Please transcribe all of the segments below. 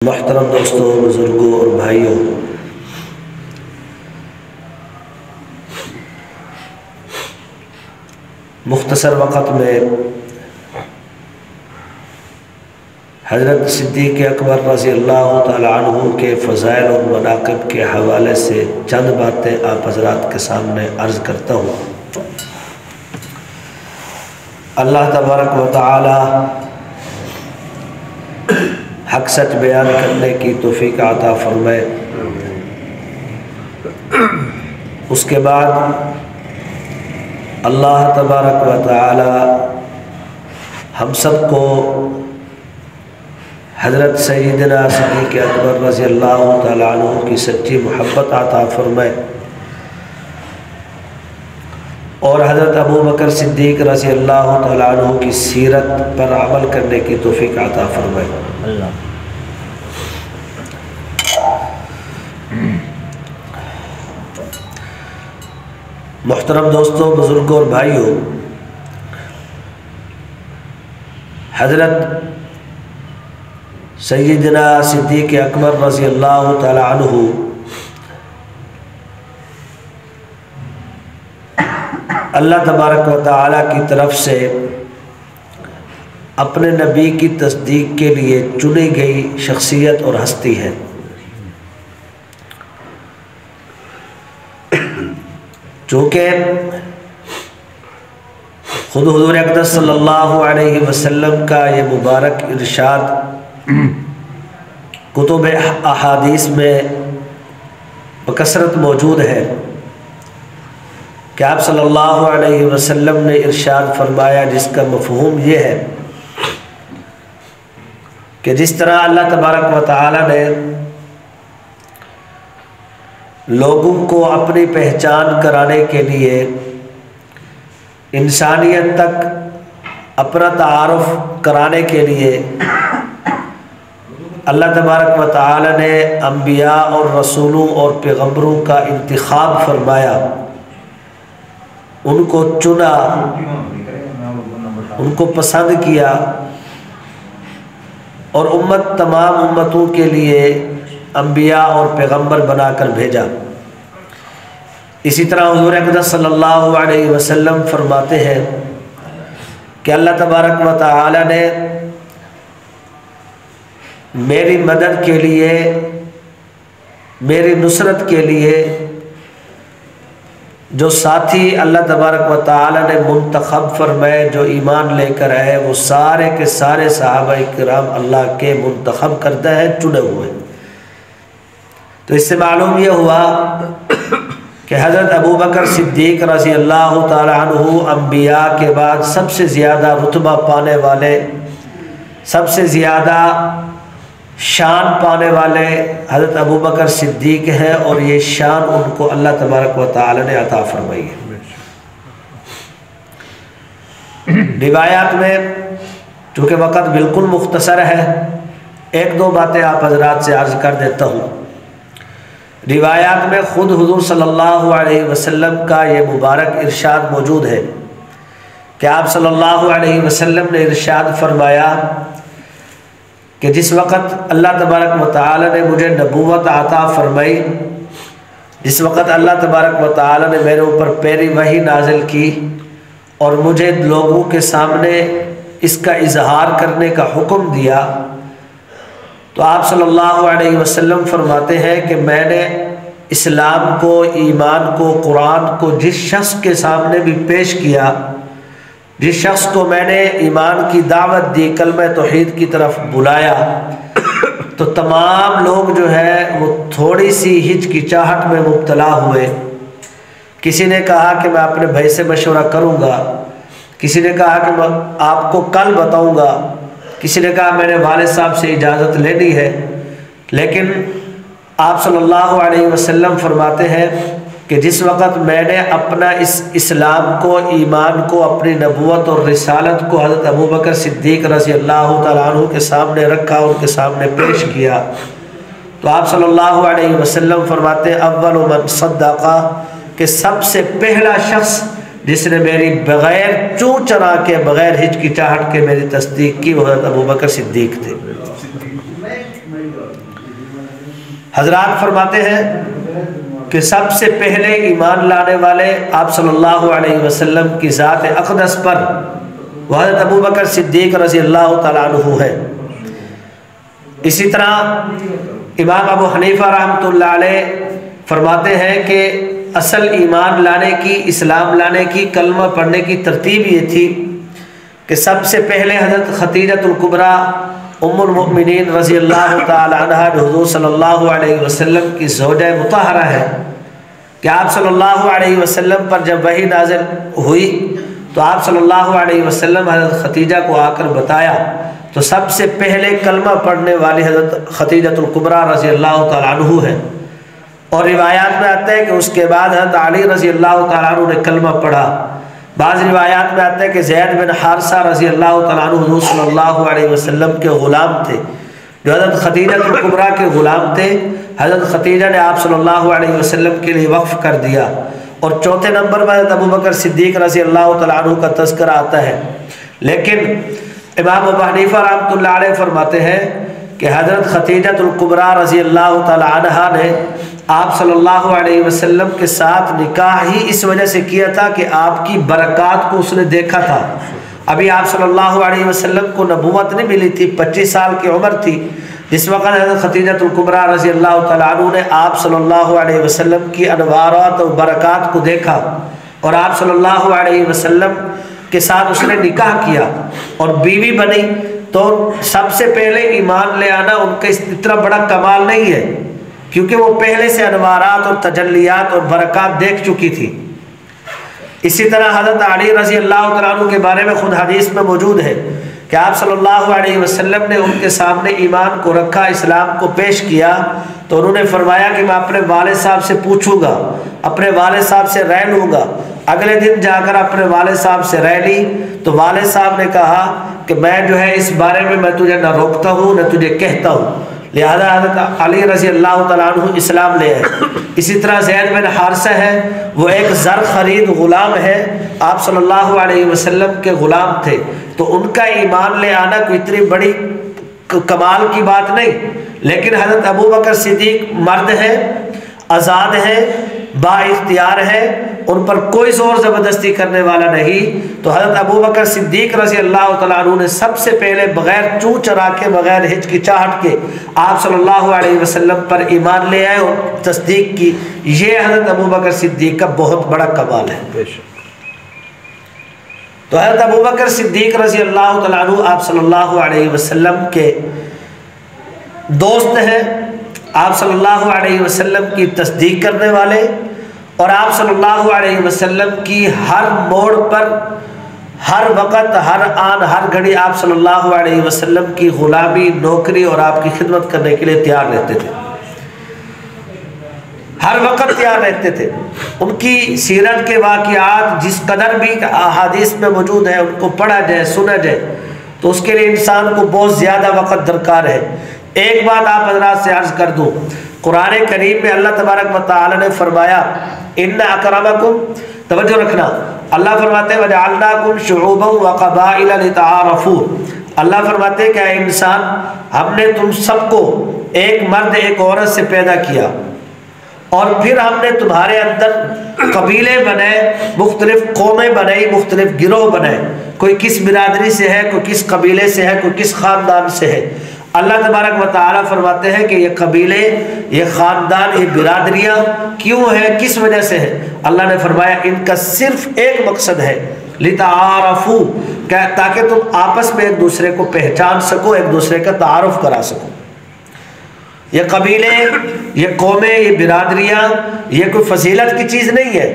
محترم دوستوں، بزرگوں اور بھائیوں، مختصر وقت میں حضرت صدیق اکبر رضی اللہ تعالی عنہ کے فضائل اور مناقب کے حوالے سے چند باتیں آپ حضرات کے سامنے عرض کرتا ہوں۔ اللہ تبارک و تعالی حق سچ بیان کرنے کی توفیق عطا فرمائے۔ اس کے بعد اللہ تبارک و تعالی ہم سب کو حضرت سیدنا صدیق اکبر رضی اللہ تعالی عنہ کی سچی محبت عطا فرمائے اور حضرت ابو بکر صدیق رضی اللہ تعالی عنہ کی سیرت پر عمل کرنے کی توفیق عطا فرمائے۔ محترم دوستوں، بزرگوں اور بھائیوں، حضرت سیدنا صدیق اکبر رضی اللہ تعالی عنہ اللہ تبارک و تعالی کی طرف سے اپنے نبی کی تصدیق کے لیے چنی گئی شخصیت اور ہستی ہے۔ چونکہ خود حضور اقدس صلی اللہ علیہ وسلم کا یہ مبارک ارشاد کتب احادیث میں بکثرت موجود ہے کہ آپ صلی اللہ علیہ وسلم نے ارشاد فرمایا، جس کا مفہوم یہ ہے کہ جس طرح اللہ تبارک و تعالی نے لوگوں کو اپنی پہچان کرانے کے لیے انسانیت تک اپنا تعارف کرانے کے لیے اللہ تبارک و تعالی نے انبیاء اور رسولوں اور پیغمبروں کا انتخاب فرمایا، ان کو چنا، ان کو پسند کیا اور تمام امتوں کے لیے انبیاء اور پیغمبر بنا کر بھیجا۔ اسی طرح حضور اقدس صلی اللہ علیہ وسلم فرماتے ہیں کہ اللہ تبارک و تعالی نے میری مدد کے لیے، میری نصرت کے لیے جو ساتھی اللہ تبارک و تعالی نے منتخب فرمائے، جو ایمان لے کر آئے، وہ سارے کے سارے صحابہ کرام اللہ کے منتخب کردہ ہیں، چنے ہوئے۔ تو اس سے معلوم یہ ہوا کہ حضرت ابو بکر صدیق رضی اللہ تعالی عنہ انبیاء کے بعد سب سے زیادہ رتبہ پانے والے، سب سے زیادہ شان پانے والے حضرت ابو بکر صدیق ہیں، اور یہ شان ان کو اللہ تبارک و تعالی نے عطا فرمائی ہے۔ روایات میں چونکہ وقت بالکل مختصر ہے، ایک دو باتیں آپ حضرات سے عرض کر دیتا ہوں۔ روایات میں خود حضور صلی اللہ علیہ وسلم کا یہ مبارک ارشاد موجود ہے کہ آپ صلی اللہ علیہ وسلم نے ارشاد فرمایا کہ جس وقت اللہ تبارک و تعالی نے مجھے نبوت عطا فرمائی، جس وقت اللہ تبارک و تعالی نے میرے اوپر پہلی وحی نازل کی اور مجھے لوگوں کے سامنے اس کا اظہار کرنے کا حکم دیا، تو آپ صلی اللہ علیہ وسلم فرماتے ہیں کہ میں نے اسلام کو، ایمان کو، قرآن کو جس شخص کے سامنے بھی پیش کیا، جس شخص کو میں نے ایمان کی دعوت دی، کلمہ توحید کی طرف بلایا، تو تمام لوگ جو ہے وہ تھوڑی سی ہچکچاہٹ میں مبتلا ہوئے۔ کسی نے کہا کہ میں اپنے بھائی سے مشورہ کروں گا، کسی نے کہا کہ میں آپ کو کل بتاؤں گا، کسی نے کہا میں نے والد صاحب سے اجازت لینی ہے۔ لیکن آپ صلی اللہ علیہ وسلم فرماتے ہیں کہ جس وقت میں نے اپنا اس اسلام کو، ایمان کو، اپنی نبوت اور رسالت کو حضرت ابو بکر صدیق رضی اللہ تعالیٰ عنہ کے سامنے رکھا، ان کے سامنے پیش کیا، تو آپ صلی اللہ علیہ وسلم فرماتے ہیں اول من صدقا، کہ سب سے پہلا شخص جس نے میری بغیر چوں چرا کے، بغیر ہچکچاہٹ کے میری تصدیق کی، وہ حضرت ابو بکر صدیق تھے۔ حضرات فرماتے ہیں کہ سب سے پہلے ایمان لانے والے آپ صلی اللہ علیہ وسلم کی ذات اقدس پر وہ حضرت ابو بکر صدیق رضی اللہ تعالیٰ عنہ ہے۔ اسی طرح امام ابو حنیفہ رحمۃ اللہ علیہ فرماتے ہیں کہ اصل ایمان لانے کی، اسلام لانے کی، کلمہ پڑھنے کی ترتیب یہ تھی کہ سب سے پہلے حضرت خدیجۃ الکبریٰ ام المؤمنین رضی اللہ تعالی عنہا جو حضور صلی اللہ علیہ وسلم کی زوجہ مطہرہ ہے، کہ آپ صلی اللہ علیہ وسلم پر جب وحی نازل ہوئی تو آپ صلی اللہ علیہ وسلم حضرت خدیجہ کو آ کر بتایا تو سب سے پہلے کلمہ پڑھنے والی حضرت خدیجۃ الکبریٰ رضی اللہ تعالیٰ عنہ ہے۔ اور روایات میں آتا ہے کہ اس کے بعد حضرت علی رضی اللہ تعالیٰ عنہ نے کلمہ پڑھا۔ بعض روایات میں آتا ہے کہ زید بن حارثہ رضی اللہ تعالیٰ عنہ حضور صلی اللہ علیہ وسلم کے غلام تھے، جو حضرت خدیجۃ الکبریٰ کے غلام تھے، حضرت خدیجہ نے آپ صلی اللہ علیہ وسلم کے لیے وقف کر دیا۔ اور چوتھے نمبر پر حضرت ابو بکر صدیق رضی اللہ تعالیٰ عنہ کا تذکرہ آتا ہے۔ لیکن امام ابو حنیفہ رحمۃ اللہ علیہ فرماتے ہیں کہ حضرت خدیجۃ الکبریٰ رضی اللہ تعالیٰ عنہا نے آپ صلی اللہ علیہ وسلم کے ساتھ نکاح ہی اس وجہ سے کیا تھا کہ آپ کی برکات کو اس نے دیکھا تھا۔ ابھی آپ صلی اللہ علیہ وسلم کو نبوت نہیں ملی تھی، 25 سال کی عمر تھی جس وقت حضرت خدیجۃ الکبریٰ رضی اللہ تعالیٰ عنہ نے آپ صلی اللہ علیہ وسلم کی انوارات اور برکات کو دیکھا، اور آپ صلی اللہ علیہ وسلم کے ساتھ اس نے نکاح کیا اور بیوی بنی۔ تو سب سے پہلے ایمان لے آنا ان کا اتنا بڑا کمال نہیں ہے، کیونکہ وہ پہلے سے انوارات اور تجلیات اور برکات دیکھ چکی تھی۔ اسی طرح حضرت علی رضی اللہ تعالیٰ عنہ کے بارے میں خود حدیث میں موجود ہے کہ آپ صلی اللہ علیہ وسلم نے ان کے سامنے ایمان کو رکھا، اسلام کو پیش کیا، تو انہوں نے فرمایا کہ میں اپنے والد صاحب سے پوچھوں گا، اپنے والد صاحب سے رائے لوں گا۔ اگلے دن جا کر اپنے والد صاحب سے رائے لی تو والد صاحب نے کہا کہ میں جو ہے اس بارے میں تجھے نہ روکتا ہوں نہ تجھے کہتا ہوں، لہذا حضرت علی رضی اللہ تعالیٰ عنہ اسلام لے آئے۔ اسی طرح زید بن حارثہ ہے، وہ ایک زر خرید غلام ہے، آپ صلی اللہ علیہ وسلم کے غلام تھے، تو ان کا ایمان لے آنا کوئی اتنی بڑی کمال کی بات نہیں۔ لیکن حضرت ابو بکر صدیق مرد ہے، آزاد ہے، با اختیار ہے، ان پر کوئی زور زبردستی کرنے والا نہیں، تو حضرت ابو بکر صدیق رضی اللہ تعالیٰ عنہ نے سب سے پہلے بغیر چوں چرا کے، بغیر ہچکچاہٹ کے آپ صلی اللہ علیہ وسلم پر ایمان لے آئے اور تصدیق کی۔ یہ حضرت ابو بکر صدیق کا بہت بڑا کمال ہے۔ تو حضرت ابو بکر صدیق رضی اللہ تعالیٰ عنہ آپ صلی اللہ علیہ وسلم کے دوست ہیں، آپ صلی اللہ علیہ وسلم کی تصدیق کرنے والے، اور آپ صلی اللہ علیہ وسلم کی ہر موڑ پر، ہر وقت، ہر آن، ہر گھڑی آپ صلی اللہ علیہ وسلم کی غلامی، نوکری اور آپ کی خدمت کرنے کے لیے تیار رہتے تھے، ہر وقت تیار رہتے تھے۔ ان کی سیرت کے واقعات جس قدر بھی احادیث میں موجود ہیں، ان کو پڑھا جائے، سنا جائے تو اس کے لیے انسان کو بہت زیادہ وقت درکار ہے۔ ایک بات آپ حضرات سے عرض کر دوں، قرآن کریم میں اللہ تبارک و تعالی نے فرمایا ان اکرمکم، توجہ رکھنا، اللہ فرماتے ہیں وجعلناکم شعوبا وقبائل لتعارفوا، اللہ فرماتے ہیں کہ اے انسان، ہم نے تم سب کو ایک مرد ایک عورت سے پیدا کیا، اور پھر ہم نے تمہارے اندر قبیلے بنائے، مختلف قومیں بنائی، مختلف گروہ بنائے، کوئی کس برادری سے ہے، کوئی کس قبیلے سے ہے، کوئی کس خاندان سے ہے۔ اللہ تبارک و تعالیٰ فرماتے ہیں کہ یہ قبیلے، یہ خاندان، یہ برادریاں کیوں ہیں، کس وجہ سے ہے؟ اللہ نے فرمایا ان کا صرف ایک مقصد ہے، لتعارفوا، تاکہ تم آپس میں ایک دوسرے کو پہچان سکو، ایک دوسرے کا تعارف کرا سکو۔ یہ قبیلے، یہ قومیں، یہ برادریاں، یہ کوئی فضیلت کی چیز نہیں ہے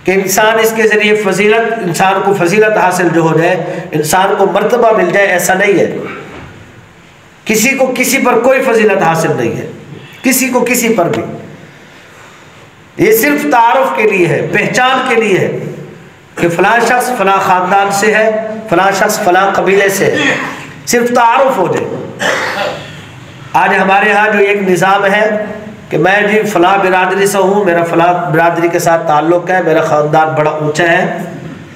کہ انسان اس کے ذریعے فضیلت، انسان کو فضیلت حاصل جو ہو جائے، انسان کو مرتبہ مل جائے، ایسا نہیں ہے۔ کسی کو کسی پر کوئی فضیلت حاصل نہیں ہے، کسی کو کسی پر بھی۔ یہ صرف تعارف کے لیے ہے، پہچان کے لیے ہے کہ فلاں شخص فلاں خاندان سے ہے، فلاں شخص فلاں قبیلے سے ہے، صرف تعارف ہو جائے۔ آج ہمارے ہاں جو ایک نظام ہے کہ میں جی فلاں برادری سے ہوں، میرا فلاں برادری کے ساتھ تعلق ہے، میرا خاندان بڑا اونچا ہے،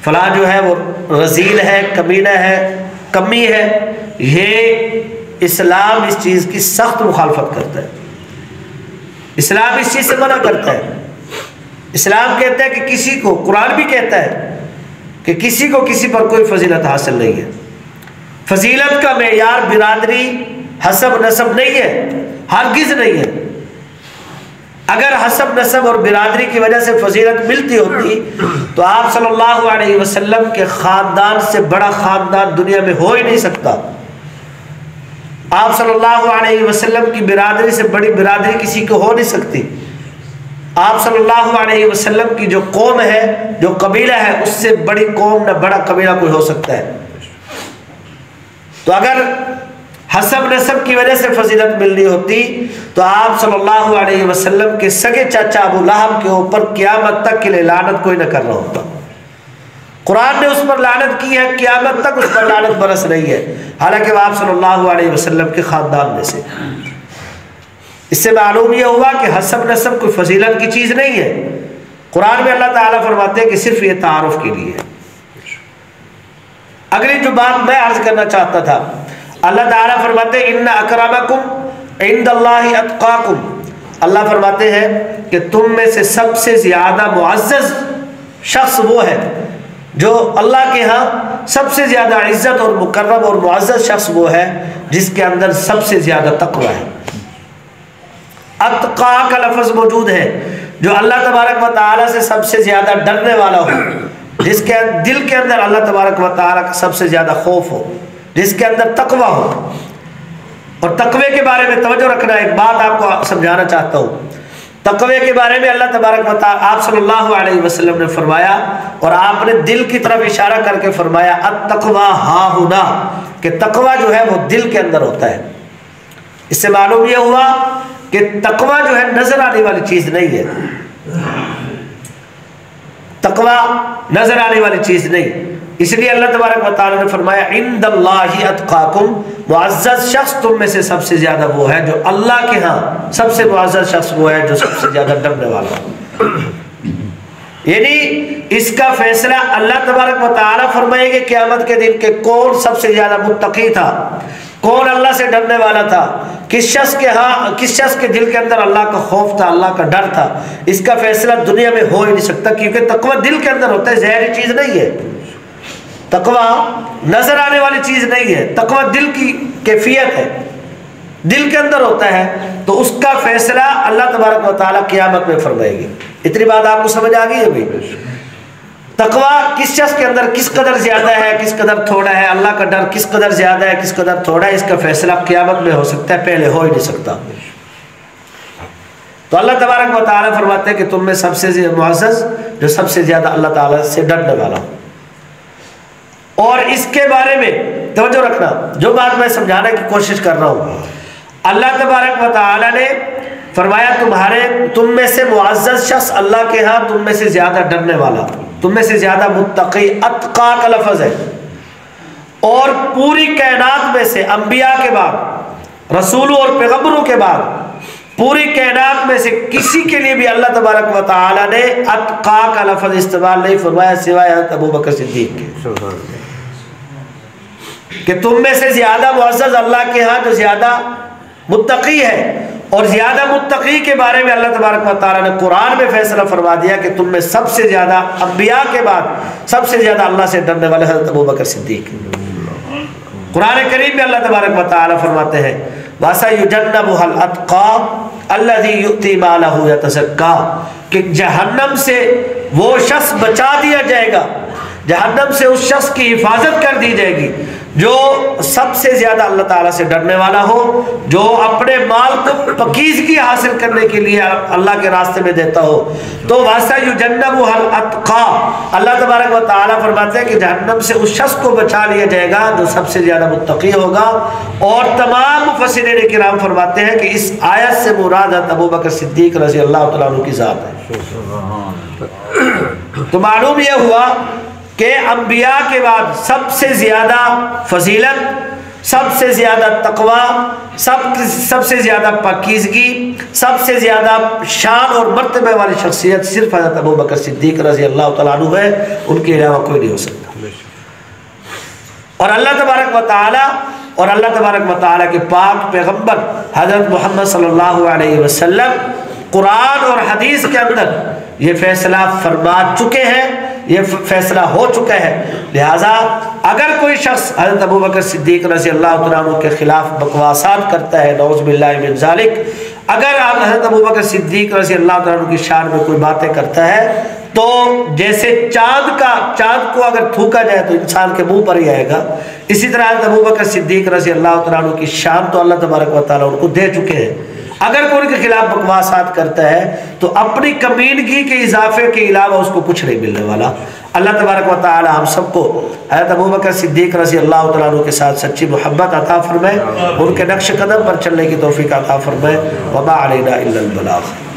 فلاں جو ہے وہ رذیل ہے، کمینہ ہے، کمی ہے، اسلام اس چیز کی سخت مخالفت کرتا ہے، اسلام اس چیز سے منع کرتا ہے۔ اسلام کہتا ہے کہ کسی کو، قرآن بھی کہتا ہے کہ کسی کو کسی پر کوئی فضیلت حاصل نہیں ہے۔ فضیلت کا معیار برادری، حسب نسب نہیں ہے، ہرگز نہیں ہے۔ اگر حسب نسب اور برادری کی وجہ سے فضیلت ملتی ہوتی تو آپ صلی اللہ علیہ وسلم کے خاندان سے بڑا خاندان دنیا میں ہو ہی نہیں سکتا۔ آپ صلی اللہ علیہ وسلم کی برادری سے بڑی برادری کسی کو ہو نہیں سکتی۔ آپ صلی اللہ علیہ وسلم کی جو قوم ہے، جو قبیلہ ہے، اس سے بڑی قوم نہ بڑا قبیلہ کوئی ہو سکتا ہے۔ تو اگر حسب نسب کی وجہ سے فضیلت ملنی ہوتی تو آپ صلی اللہ علیہ وسلم کے سگے چاچا ابو لہب کے اوپر قیامت تک کے لیے لعنت کوئی نہ کر رہا ہوتا۔ قرآن نے اس پر لعنت کی ہے، قیامت تک اس پر لعنت برس رہی ہے، حالانکہ وہ آپ صلی اللہ علیہ وسلم کے خاندان میں سے۔ اس سے معلوم یہ ہوا کہ حسب نسب کوئی فضیلت کی چیز نہیں ہے۔ قرآن میں اللہ تعالیٰ فرماتے ہیں کہ صرف یہ تعارف کے لیے ہے۔ اگلی جو بات میں عرض کرنا چاہتا تھا، اللہ تعالیٰ فرماتے ہیں ان اکرمکم عند اللہ اتقاکم، اللہ فرماتے ہیں کہ تم میں سے سب سے زیادہ معزز شخص وہ ہے جو اللہ کے ہاں سب سے زیادہ عزت اور مکرم اور معزز شخص وہ ہے جس کے اندر سب سے زیادہ تقوی ہے۔ اتقا کا لفظ موجود ہے، جو اللہ تبارک و تعالیٰ سے سب سے زیادہ ڈرنے والا ہو، جس کے دل کے اندر اللہ تبارک و تعالیٰ کا سب سے زیادہ خوف ہو، جس کے اندر تقوی ہو۔ اور تقوی کے بارے میں توجہ رکھنا، ایک بات آپ کو سمجھانا چاہتا ہوں۔ تقوی کے بارے میں اللہ تبارک و تعالیٰ، آپ صلی اللہ علیہ وسلم نے فرمایا، اور آپ نے دل کی طرف اشارہ کر کے فرمایا التقوی ہا ہنا، کہ تقوی جو ہے وہ دل کے اندر ہوتا ہے۔ اس سے معلوم یہ ہوا کہ تقوی جو ہے نظر آنے والی چیز نہیں ہے، تقوی نظر آنے والی چیز نہیں۔ اس لیے اللہ تبارک و تعالیٰ نے فرمایا عند اللہ اتقاکم، معزز شخص تم میں سے سب سے زیادہ وہ ہے جو اللہ کے ہاں سب سے معزز شخص وہ ہے جو سب سے زیادہ ڈرنے والا ہو۔ یعنی اس کا فیصلہ اللہ تبارک و تعالیٰ فرمائیں گے قیامت کے دن کہ کون سب سے زیادہ متقی تھا، کون اللہ سے ڈرنے والا تھا، کس شخص کے دل کے اندر اللہ کا خوف تھا، اللہ کا ڈر تھا۔ اس کا فیصلہ دنیا میں ہو ہی نہیں سکتا، کیونکہ تقوی دل کے اندر ہوتا ہے، ظاہری چیز نہیں ہے۔ تقوی نظر آنے والی چیز نہیں ہے، تقوی دل کی کیفیت ہے، دل کے اندر ہوتا ہے۔ تو اس کا فیصلہ اللہ تبارک و تعالیٰ قیامت میں فرمائے گی۔ اتنی بات آپ کو سمجھ آ گئی ہے بھائی؟ تقوی کس شخص کے اندر کس قدر زیادہ ہے، کس قدر تھوڑا ہے، اللہ کا ڈر کس قدر زیادہ ہے، کس قدر تھوڑا ہے، اس کا فیصلہ قیامت میں ہو سکتا ہے، پہلے ہو ہی نہیں سکتا۔ تو اللہ تبارک و تعالیٰ فرماتے ہیں کہ تم میں سب سے معزز جو سب سے زیادہ اللہ تعالیٰ سے ڈرنے والا ہو۔ اور اس کے بارے میں توجہ رکھنا، جو بات میں سمجھانے کی کوشش کر رہا ہوں، اللہ تبارک و تعالیٰ نے فرمایا تم میں سے معزز شخص اللہ کے ہاں تم میں سے زیادہ ڈرنے والا، تم میں سے زیادہ متقی، اتقا کا لفظ ہے۔ اور پوری کائنات میں سے انبیاء کے بعد، رسولوں اور پیغمبروں کے بعد، پوری کائنات میں سے کسی کے لیے بھی اللہ تبارک و تعالیٰ نے اتقا کا لفظ استعمال نہیں فرمایا سوائے ابو بکر صدیق کے، کہ تم میں سے زیادہ معزز اللہ کے ہاں جو زیادہ متقی ہے۔ اور زیادہ متقی کے بارے میں اللہ تبارک و تعالیٰ نے قرآن میں فیصلہ فرما دیا کہ تم میں سب سے زیادہ انبیاء کے بعد سب سے زیادہ اللہ سے ڈرنے والے حضرت ابو بکر صدیق۔ قرآن کریم میں اللہ تبارک و تعالیٰ فرماتے ہیں وَسَيُجَنَّبُهَا الْأَتْقَى الَّذِي يُؤْتِي مَالَهُ يَتَزَكَّى، کہ جہنم سے وہ شخص بچا دیا جائے گا، جہنم سے اس شخص کی حفاظت کر دی جائے گی جو سب سے زیادہ اللہ تعالیٰ سے ڈرنے والا ہو، جو اپنے مال کو پاکیزگی حاصل کرنے کے لیے اللہ کے راستے میں دیتا ہو۔ تو وَسَيُجَنَّبُهَا الْأَتْقَى، اللہ تبارک و تعالیٰ فرماتے ہیں کہ جہنم سے اس شخص کو بچا لیا جائے گا جو سب سے زیادہ متقی ہوگا۔ اور تمام مفسرین کرام فرماتے ہیں کہ اس آیت سے مراد ابو بکر صدیق رضی اللہ تعالیٰ عنہ کی ذات ہے۔ تو معلوم یہ ہوا کہ انبیاء کے بعد سب سے زیادہ فضیلت، سب سے زیادہ تقوی، سب سے زیادہ پاکیزگی، سب سے زیادہ شان اور مرتبہ والی شخصیت صرف حضرت ابو بکر صدیق رضی اللہ تعالیٰ عنہ ہے، ان کے علاوہ کوئی نہیں ہو سکتا۔ اور اللہ تبارک و تعالیٰ اور اللہ تبارک و تعالیٰ کے پاک پیغمبر حضرت محمد صلی اللہ علیہ وسلم قرآن اور حدیث کے اندر یہ فیصلہ فرما چکے ہیں، یہ فیصلہ ہو چکا ہے۔ لہٰذا اگر کوئی شخص حضرت ابوبکر صدیق رضی اللہ تعالیٰ عنہ کے خلاف بکواسات کرتا ہے، نعوذ باللہ من ذالک، اگر آپ حضرت ابوبکر صدیق رضی اللہ تعالیٰ عنہ کی شان میں کوئی باتیں کرتا ہے تو جیسے چاند کو اگر تھوکا جائے تو انسان کے منہ پر ہی آئے گا، اسی طرح حضرت ابوبکر صدیق رضی اللہ تعالیٰ عنہ کی شان تو اللہ تبارک و تعالیٰ ان کو دے چکے ہیں۔ اگر کوئی ان کے خلاف بکواسات کرتا ہے تو اپنی کمینگی کے اضافے کے علاوہ اس کو کچھ نہیں ملنے والا۔ اللہ تبارک و تعالی ہم سب کو حضرت ابوبکر صدیق رضی اللہ تعالیٰ عنہ کے ساتھ سچی محبت عطا فرمائے، ان کے نقش قدم پر چلنے کی توفیق عطا فرمائے۔ وما علینا الا البلاغ۔